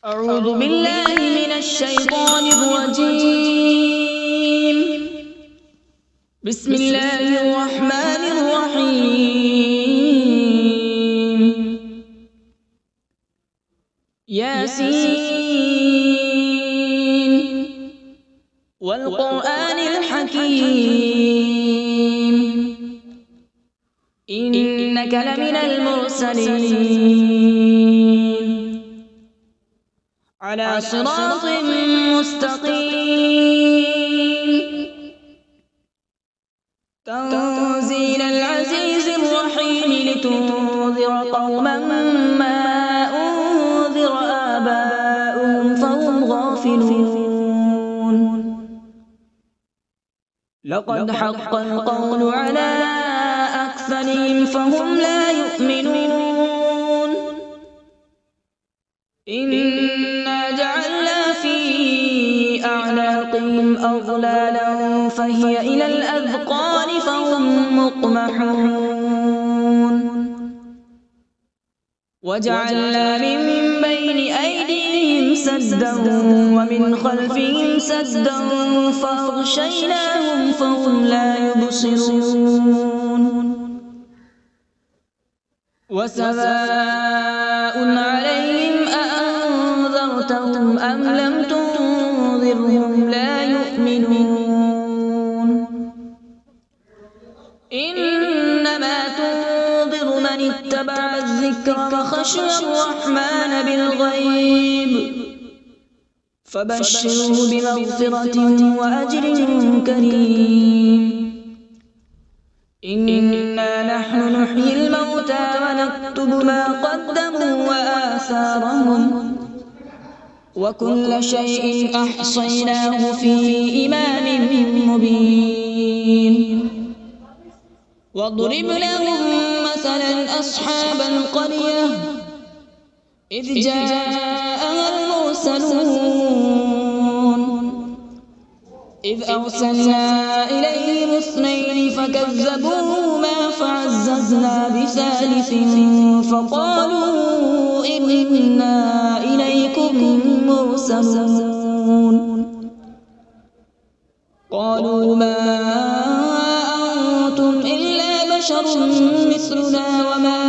أعوذ بالله من الشيطان الرجيم. بسم الله الرحمن الرحيم. ياسين والقرآن الحكيم إنك لمن المرسلين على صراط مستقيم. تنزيل العزيز الرحيم لتنذر قوما ما أنذر آباؤهم فهم غافلون. لقد حق القول على أكثرهم فهم لا يؤمنون. إنا جعلنا في أعناقهم أغلالا فهي إلى الأذقان فهم مقمحون. وجعلنا من بين أيديهم سدا ومن خلفهم سدا فأغشيناهم فهم لا يبصرون. وسواء عليهم أأنذرتهم أم لم تنذرهم لا يؤمنون. إنما تنذر من اتبع الذكر وخشي الرحمن بالغيب فبشره بمغفرة وأجر كريم. إنا نحن نحيي الموتى ونكتب ما قدموا وآثارهم وكل شيء أحصيناه في إمام مبين. واضرب لهم مثلا أصحاب القرية إذ جاءها المرسلون إذ أرسلنا إليهم اثنين فكذبوهما فعززنا بثالث فقالوا إنا إليكم مرسلون. قالوا ما أنتم إلا بشر مثلنا وما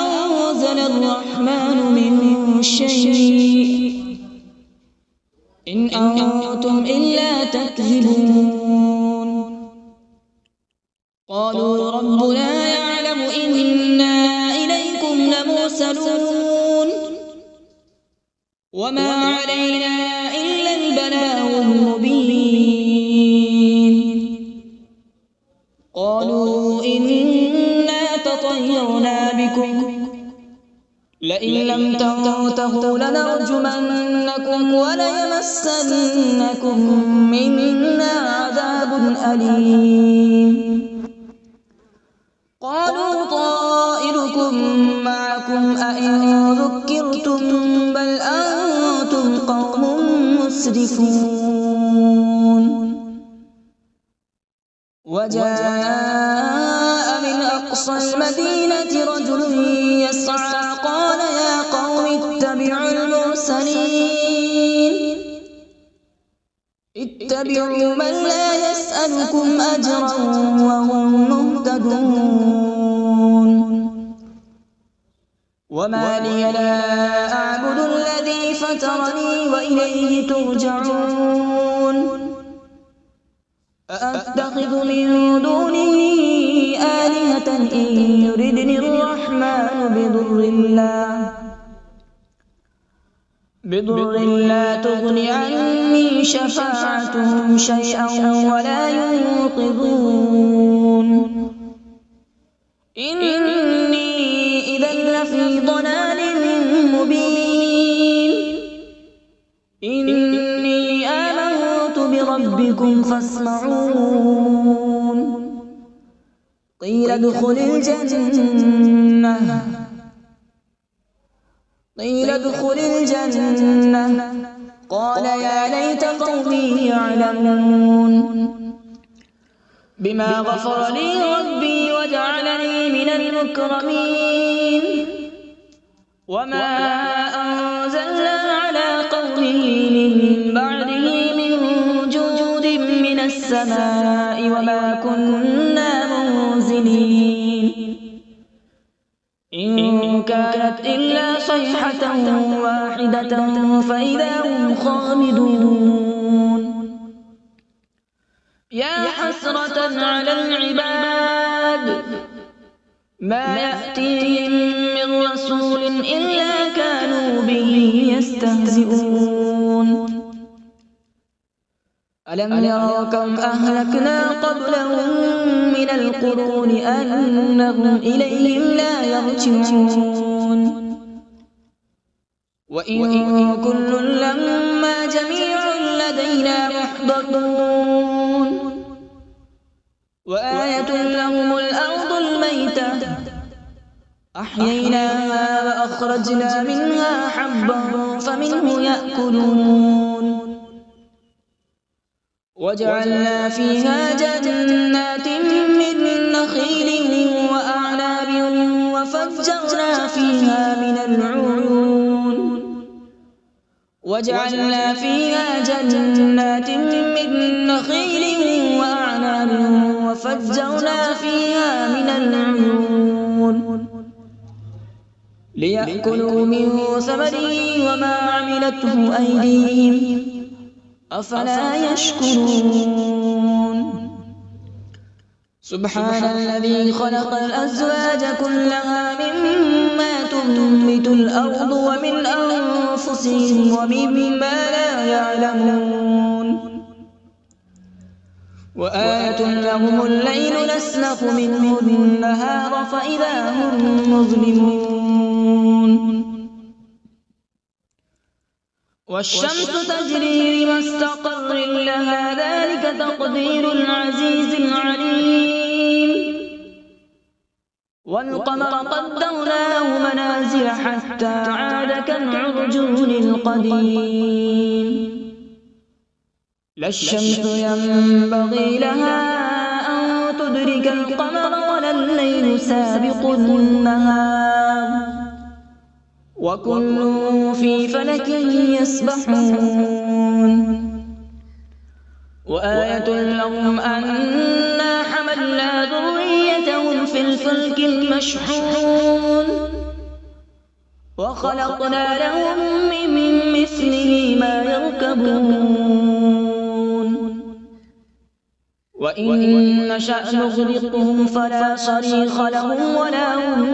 أنزل الرحمن من شيء إن أنتم إلا تكذبون. قالوا ربنا يعلم إنا إليكم لمرسلون وما علينا إلا البلاغ المبين. قالوا إنا تطيرنا بكم لئن لم تنتهوا لنرجمنكم وليمسنكم منا عذاب أليم. قالوا طائركم معكم أئن ذكرتم بل أنتم قوم مسرفون. وجاء من أقصى المدينة رجل يسعى قال يا قوم اتبعوا المرسلين اتبعوا من لا يسألكم أجرا وهم مهتدون. وما لي لا أعبد الذي فطرني وإليه ترجعون. أأتخذ من دونه آلهة إن يردني الرحمن بضر لا تغن عني شفاعتهم شيئا ولا ينقذون. إني إذا لفي ضلال مبين. إني آمنت بربكم فاسمعون. قيل ادخل الجنة قال يا ليت قومي يعلمون. بما غفر لي ربي وجعلني من المكرمين. وما أنزلنا على السماء وما كنا منزلين إن كانت إلا صيحة واحدة فإذا هم خامدون يا حسرة على العباد ما يأتيهم من رسول إلا كانوا به يستهزئون ألم يروا كم أهلكنا قبلهم من القرون أنهم إليهم لا يرجعون وإن كل لما جميع لدينا محضرون وآية لهم الأرض الميتة أحييناها وأخرجنا منها حبا فمنه يأكلون وجعلنا فيها جنات من نخيل وأعناب وفجرنا فيها من العيون وجعلنا فيها جنات من نخيل وأعناب وفجرنا فيها من العيون ليأكلوا من ثمره وما عملته أيديهم أفلا يشكرون سبحان الذي خلق الأزواج كلها مما تنبت الأرض ومن أنفسهم ومما لا يعلمون وآية لهم الليل نسلخ منه النهار فإذا هم مظلمون والشمس تجري لمستقر لها ذلك تقدير العزيز العليم والقمر قدرناه منازل حتى عاد كالعرجون القديم لا الشمس ينبغي لها أن تدرك القمر ولا الليل سابق النهار وكل في فلك يسبحون وآية لهم أنا حملنا ذريتهم في الفلك المشحون وخلقنا لهم من مثله ما يركبون وإن نشأ نغرقهم فلا صريخ لهم ولا هم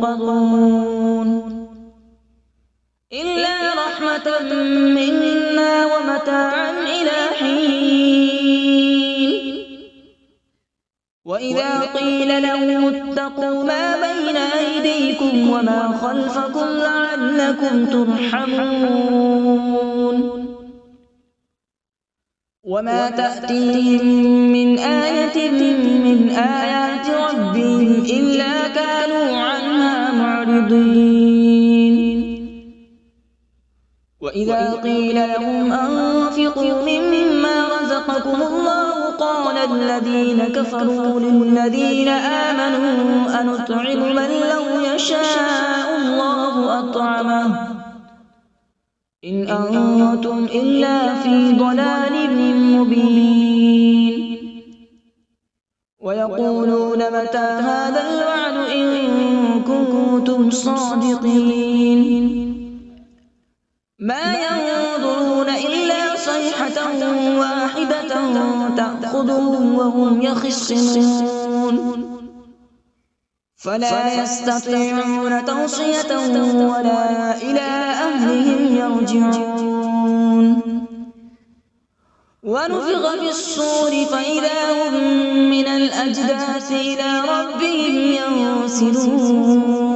ينقذون إلا رحمة منا ومتاعا إلى حين وإذا قيل لهم اتقوا ما بين أيديكم وما خلفكم لعلكم ترحمون وما تأتيهم من آية من آيات ربهم إلا كانوا عنها معرضين وإذا قيل لهم أنفقوا مما رزقكم الله قال الذين كفروا للذين آمنوا أنطعم من لو يشاء الله أطعمه إن أنتم إلا في ضلال مبين ويقولون متى هذا الوعد إن كنتم صادقين ما ينظرون إلا صيحة واحدة تأخذهم وهم يخصمون فلا يستطيعون توصية ولا إلى أهلهم يرجعون ونفخ في الصور فإذا هم من الأجداث إلى ربهم ينسلون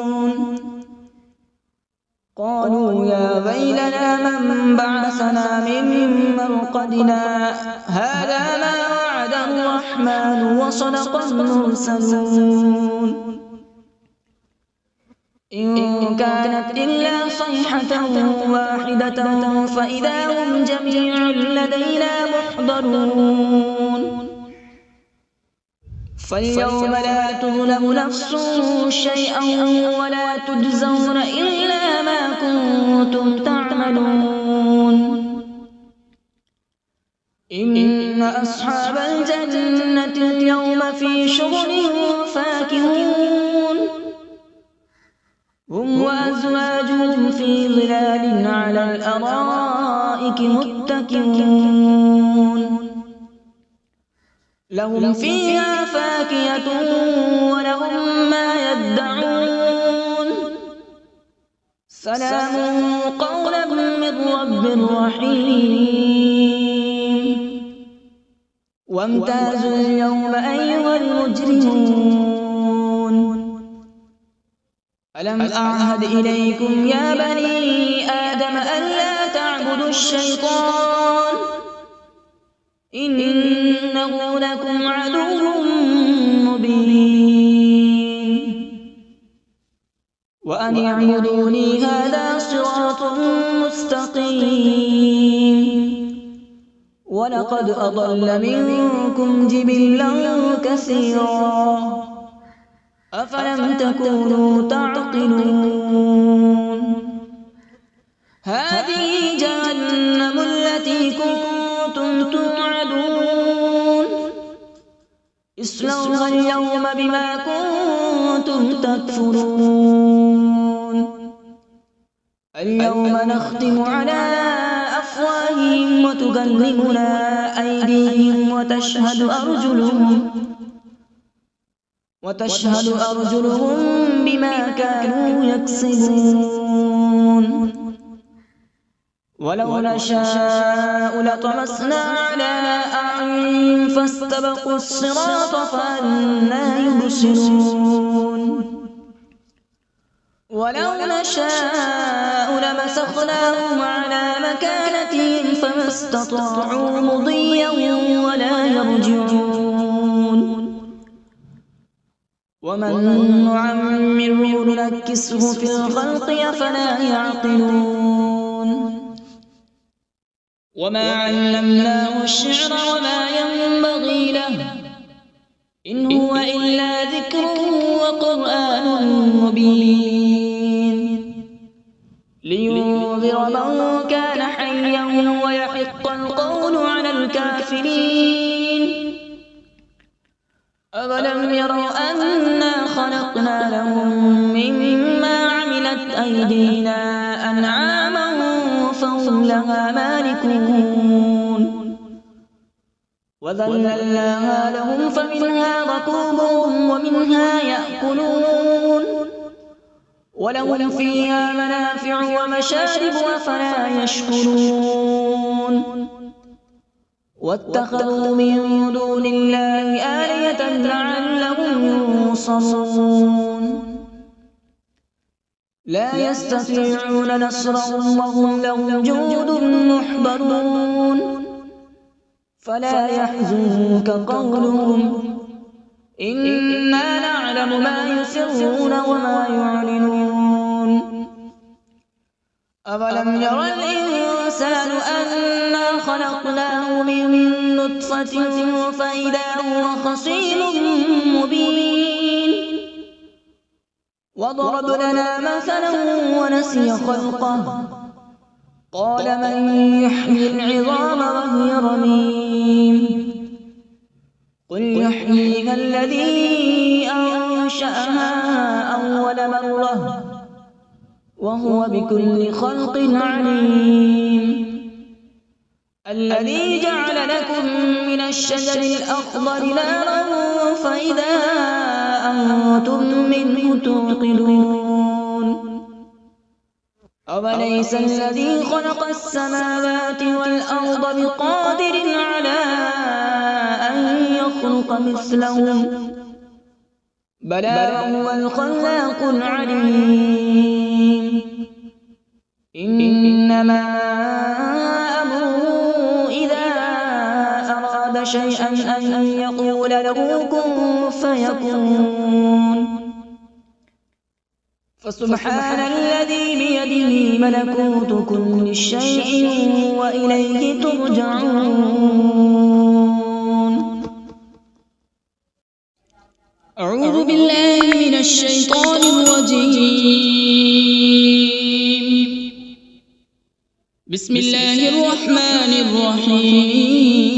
قالوا يا ويلنا من بعثنا من مرقدنا هذا ما وعد الرحمن وصدق المرسلون إن كانت إلا صيحة واحدة فإذا هم جميع لدينا محضرون فاليوم لا تظلم نفس شيئا ولا تجزون إلا ما كنتم تعملون إن أصحاب الجنة اليوم في شغل فاكهون هم وأزواجهم في ظلال على الأرائك متكئون لهم فيها فاكهة ولهم ما يدعون سلام قولا من رب رحيم وامتازوا اليوم أيها المجرمون ألم أعهد إليكم يا بني آدم ألا تعبدوا الشيطان إنه لكم عدو مبين وأن اعبدوني هذا صراط مستقيم ولقد أضل منكم جبلا كثيرا أفلم تكونوا تعقلون هذه جهنم التي كنتم توعدون اصلوها اليوم بما كنتم تكفرون اليوم نختم على أفواههم وتكلمنا أيديهم وتشهد أرجلهم بما كانوا يكسبون ولو نشاء لطمسنا على أعينهم فاستبقوا الصراط فأنى يبصرون ولو نشاء لمسخناهم على مكانتهم فما استطاعوا مضيا ولا يرجعون ومن نعمره ننكسه في الخلق أفلا يعقلون وما علمناه الشعر وما ينبغي له إن هو إلا ذكر وقرآن مبين لينذر من كان حيا ويحق القول على الكافرين أولم يروا أنا خلقنا لهم مما عملت أيدينا أنعاما فهم لها مالكون وذللناها لهم فمنها ركوبهم ومنها يأكلون ولهم فيها منافع ومشارب أفلا يشكرون واتخذوا من دون الله آلهة لعلهم ينصرون لا يستطيعون نصرهم وهم لهم جند محضرون فلا يحزنك قولهم إنا نعلم ما يسرون وما يعلنون أولم ير الإنسان أنا خلقناه من نطفة فإذا هو خصيم مبين وضرب لنا مثلا ونسي خلقه قال من يحيي العظام وهي رميم قل يحييها الذي أنشأها أول مرة وهو بكل خلق عليم الذي جعل لكم من الشجر الأخضر نارا فإذا أنتم منه توقدون أوليس الذي خلق السماوات والأرض بقادر على أن يخلق مثلهم بلى وهو الخلاق العليم إنما أمره إذا أراد شيئا أن يقول له كن فيكون فسبحان الذي بيده ملكوت كل شيء وإليه ترجعون أعوذ بالله من الشيطان الرجيم بسم الله الرحمن الرحيم.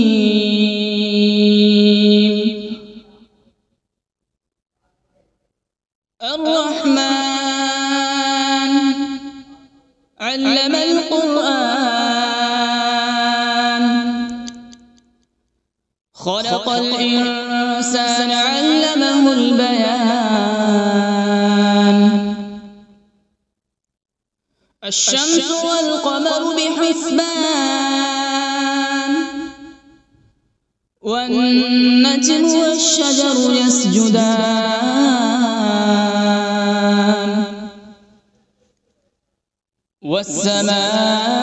الرحمن علم القرآن، خلق الإنسان علمه البيان. الشمس والقمر بحسبان، والنجم والشجر يسجدان. والسماء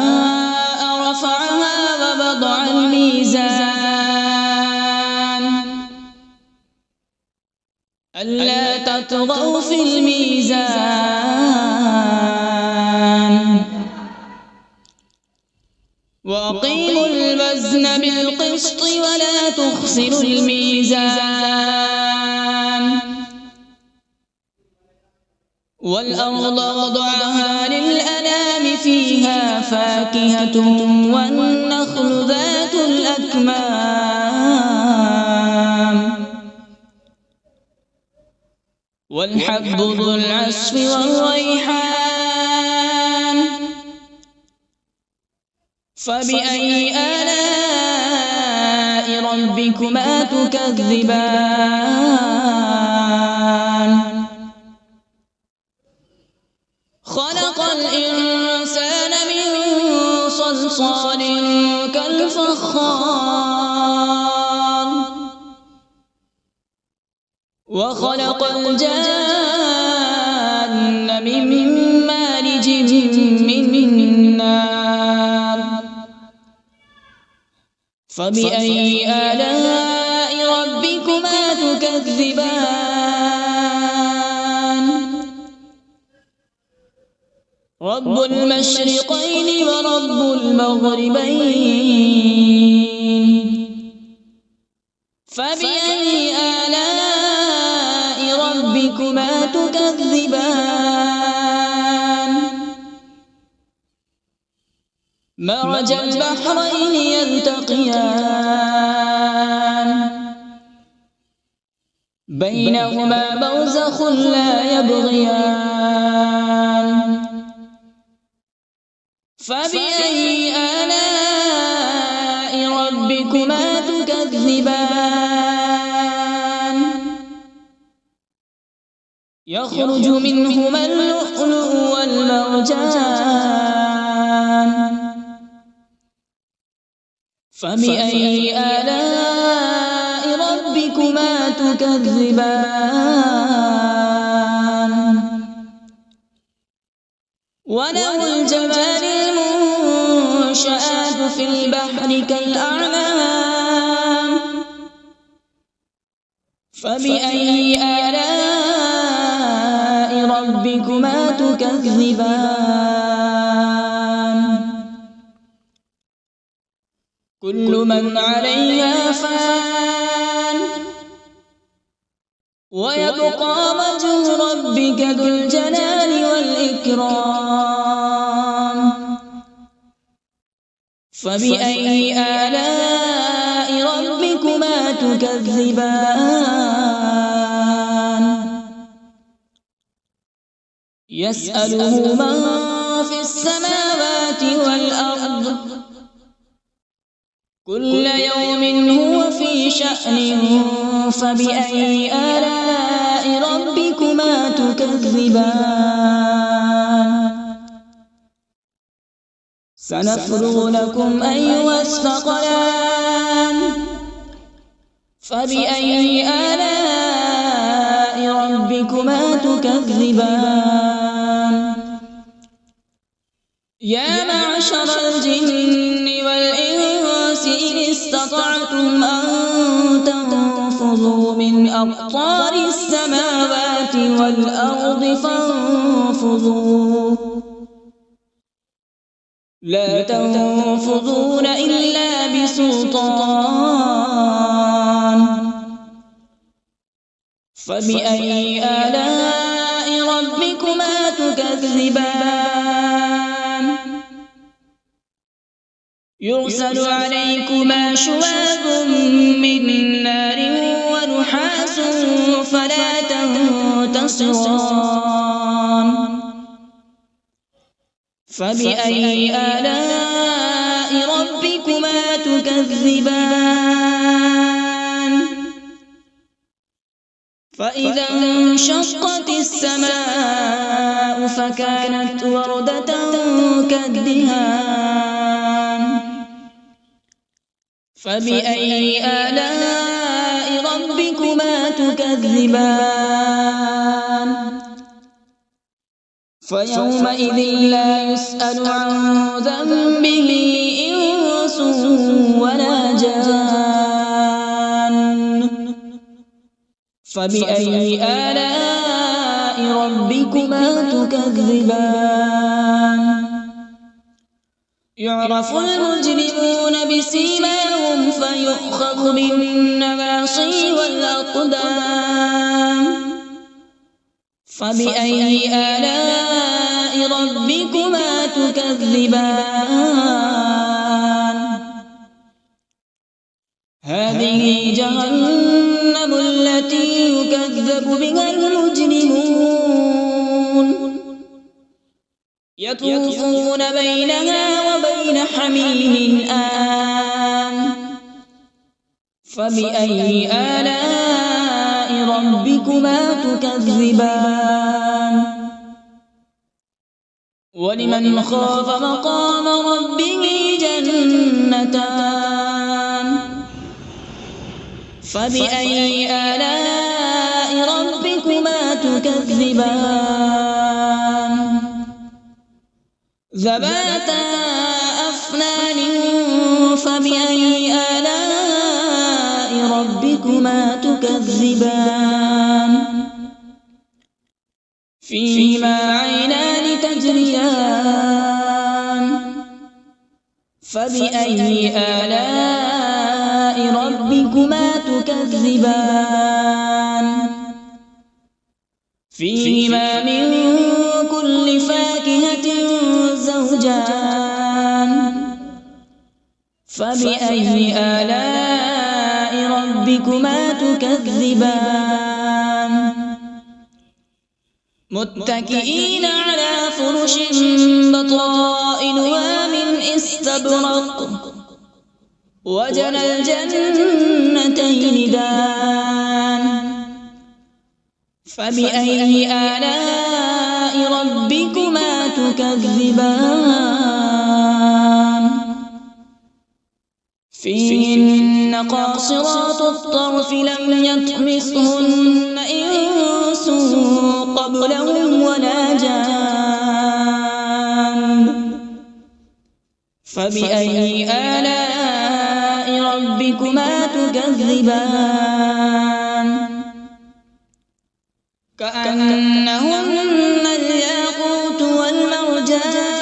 رفعها ووضع الميزان، ألا تطغوا في الميزان. وأقيموا الوزن بالقسط ولا تخسروا الميزان. والأرض وضعها للأنام، فيها فاكهة والنخل ذات الأكمام، والحب ذو العصف والريحان. فبأي آلاء ربكما تكذبان؟ خلق الإنسان من صلصال كالفخار، وخلق الجان من مارج من نار. فبأي آلاء ربكما تكذبان؟ رب المشرقين ورب المغربين. فبأي آلاء ربكما تكذبان؟ مرج البحرين يلتقيان، بينهما برزخ لا يبغيان. فبأي آلاء ربكما تكذبان؟ يخرج منهما اللؤلؤ والمرجان. فبأي آلاء ربكما تكذبان؟ وله الجوار المنشآت في البحر كالأعلام. فبأي آلاء ربكما تكذبان؟ كل من عليها فان، ويبقى وجه ربك ذو الجلال والإكرام. فبأي آلاء ربكما تكذبان؟ يسأله من في السماوات والأرض، كل يوم هو في شأن. فبأي آلاء ربكما تكذبان؟ سنفرغ لكم أيها الثقلان. فبأي آلاء ربكما تكذبان؟ يا معشر الجن والإنس إن استطعتم أن تنفذوا من أقطار السماوات والأرض فانفذوا، لا تنفذون إلا بسلطان. فبأي آلاء ربكما تكذبان؟ يرسل عليكما شواظ من نار ونحاس فلا تنتصران فبأي آلاء ربكما تكذبان فإذا انشقت السماء فكانت وردة كالدهان فبأي آلاء ربكما تكذبان فيومئذ لا يسأل عن ذنبه إنس ولا جان فبأي آلاء ربكما تكذبان يعرف المجرمون بسيماهم فيؤخذ بالنواصي والأقدام فبأي آلاء ربكما تكذبان هذه جهنم التي يكذب بها المجرمون يطوفون بينها وبين حميم آن فبأي آلاء ربكما تكذبان ولمن خاف مقام ربه جنتان فبأي آلاء ربكما تكذبان ذواتا أفنان فبأي آلاء ربكما تكذبان فيهما عينان تجريان فبأي آلاء ربكما تكذبان فيهما من كل فاكهة زوجان فبأي آلاء ربكما تكذبان متكئين على فرش بطائنها من استبرق وجنى الجنتين دان فبأي آلاء ربكما تكذبان فيهن قاصرات الطرف لم يطمثهن إنس قبلهم ولا جان فبأي آلاء ربكما تكذبان كأنهن الياقوت والمرجان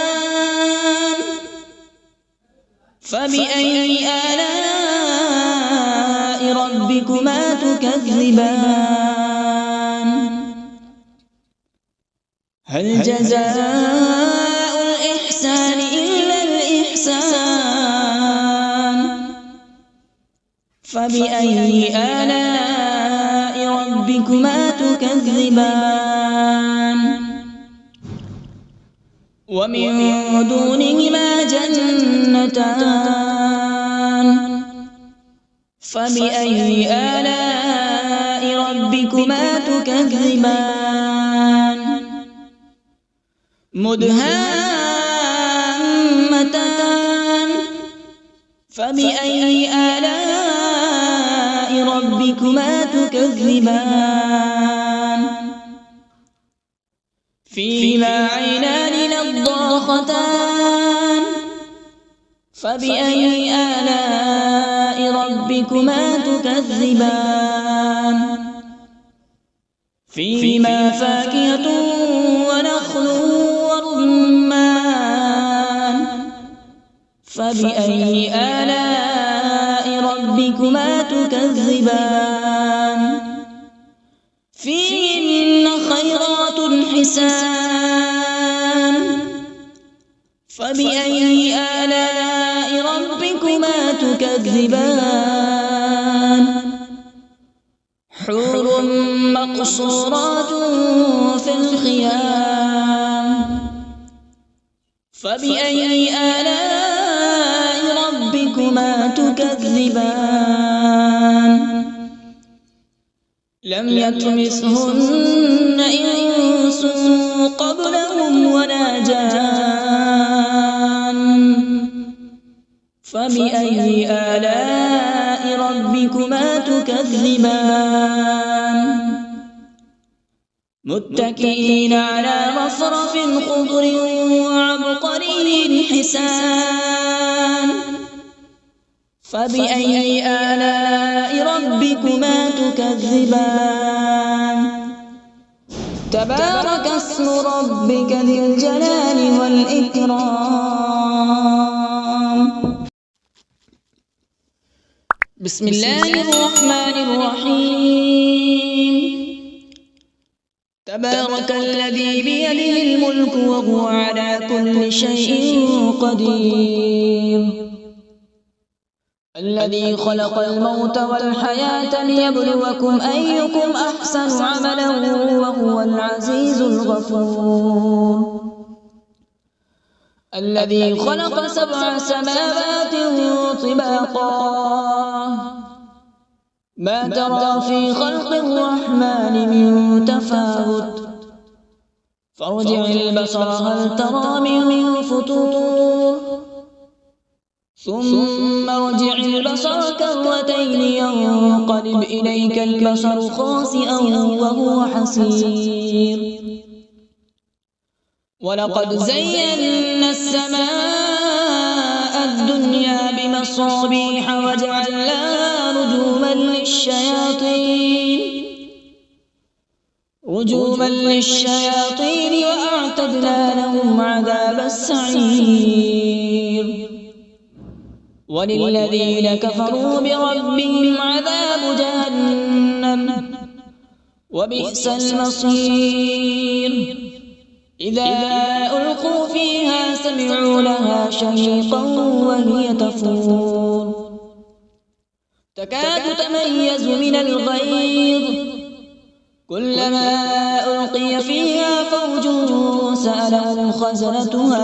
فبأي آلاء ربكما تكذبان هل جزاء الإحسان إلا الإحسان فبأي آلاء ربكما تكذبان ومن دونهما جنتان فبأي آلاء ربكما تكذبان مدهامتان فبأي آلاء ربكما تكذبان فيهما عينان نضاختان فبأي آلاء ربكما تكذبان فيهما فاكهة ونخل ورمان فبأي آلاء ربكما تكذبان فيهن خيرات حسان فبأي آلاء ربكما تكذبان حور مقصورات في الخيام فبأي آلاء ربكما تكذبان لم يطمثهن إنس قبلهم ولا جان فبأي آلاء ربكما تكذبان متكئين على رفرف خضر وعبقري حسان فبأي آلاء ربكما تكذبان تبارك اسم ربك ذي الجلال والإكرام بسم الله الرحمن الرحيم تبارك الذي بيده الملك وهو على كل شيء قدير الذي خلق الموت والحياة ليبلوكم أيكم أحسن عملا وهو العزيز الغفور الذي خلق 7 سماوات طباقا ما ترى في خلق الرحمن من تفاوت فارجع البصر هل ترى من فطور ثم ارجع البصر كرتين ينقلب إليك البصر خاسئا وهو حسير ولقد زينا السماء الدنيا بمصابيح وجعلناها رجوما للشياطين وأعتدنا لهم عذاب السعير وللذين كفروا بربهم عذاب جهنم وبئس المصير إذا ألقوا فيها سمعوا لها شهيقا وهي تفور تكاد تميز من الغيظ كلما ألقي فيها فوج سألهم خزنتها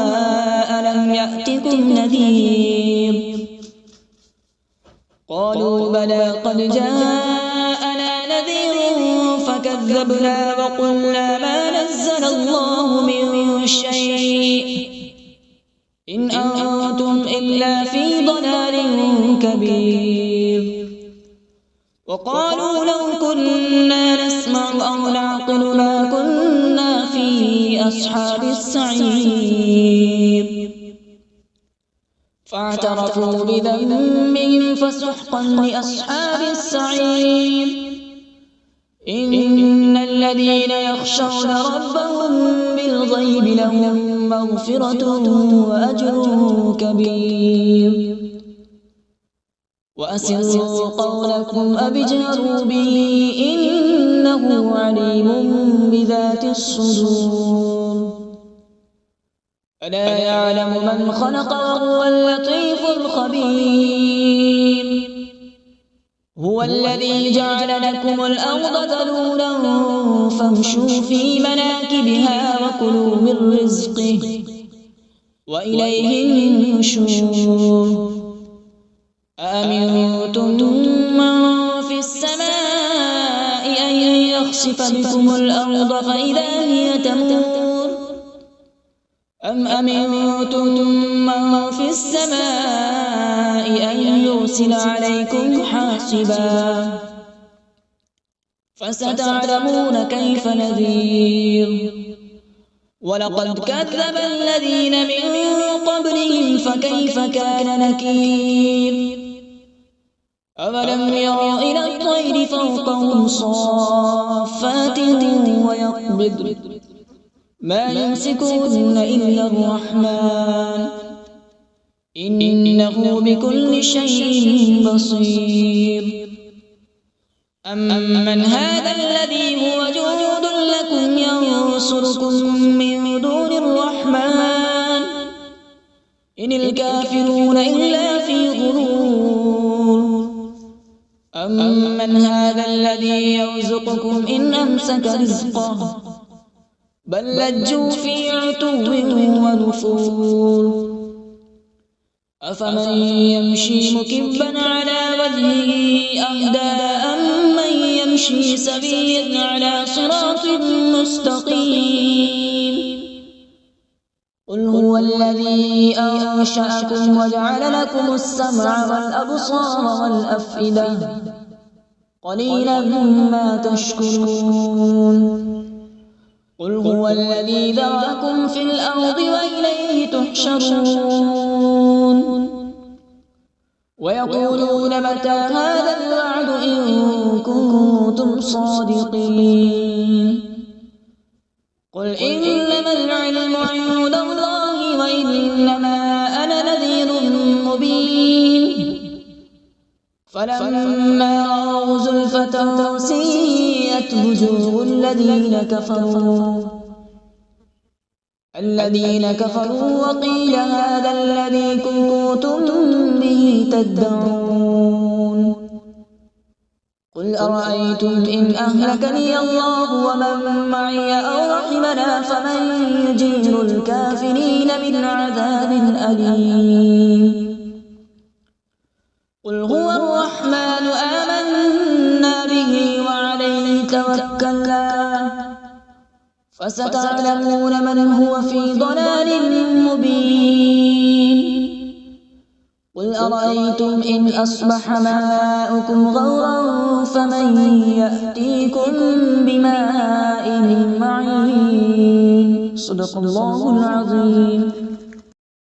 ألم يأتكم نذير قالوا بلى قد جاءنا نذير فكذبنا وقلنا ما نزل الله من شيء إن أنتم إلا في ضلال كبير وقالوا لو كنا نسمع أو نعقل ما كنا في أصحاب السعير فاعترفوا بذنبهم فسحقا لأصحاب السعير إن الذين يخشون ربهم بالغيب لهم مغفرة وأجر كبير وأسروا قولكم أو اجهروا به إنه عليم بذات الصدور ألا يعلم من خلق وهو اللطيف الخبير هو الذي جعل لكم الأرض ذلولا فامشوا في مناكبها وكلوا من رزقه وإليه النشور أأمنتم من في السماء أن يخسف بكم الأرض فإذا هي تمور أم أمنتم من في السماء أن يرسل عليكم حاصبا فستعلمون كيف نذير ولقد كذب الذين من قبلهم فكيف كان نكير أولم يروا إلى الطير فوقهم صافات ويقبض ما يمسكهن إلا الرحمن إنه بكل شيء بصير أمن هذا الذي هو جند لكم ينصركم من دون الرحمن إن إن الكافرون إلا في غرور أمن هذا الذي يرزقكم إن أمسك رزقه بل لجوا في عتو ونفور أفمن يمشي مكبا على وجهه أهدى أمن يمشي سويا على صراط مستقيم قل هو الذي أنشأكم وجعل لكم السمع والأبصار والأفئدة قليلا ما تشكرون قل هو الذي ذرأكم في الأرض وإليه تحشرون ويقولون متى هذا الوعد إن كنتم صادقين قل إنما العلم عند الله وإنما أنا نذير مبين فلما رأوا زلفة سيئت وجوه الذين كفروا وقيل هذا الذي كنتم به تدعون قل أرأيتم إن أهلكني الله ومن معي أو رحمنا فمن يجير الكافرين من عذاب أليم قل هو الرحمن آمنا به وعليه توكلنا فستعلمون من هو في ضلال مبين قل أرأيتم إن أصبح ماؤكم غورا فمن يأتيكم بماء معين صدق الله العظيم.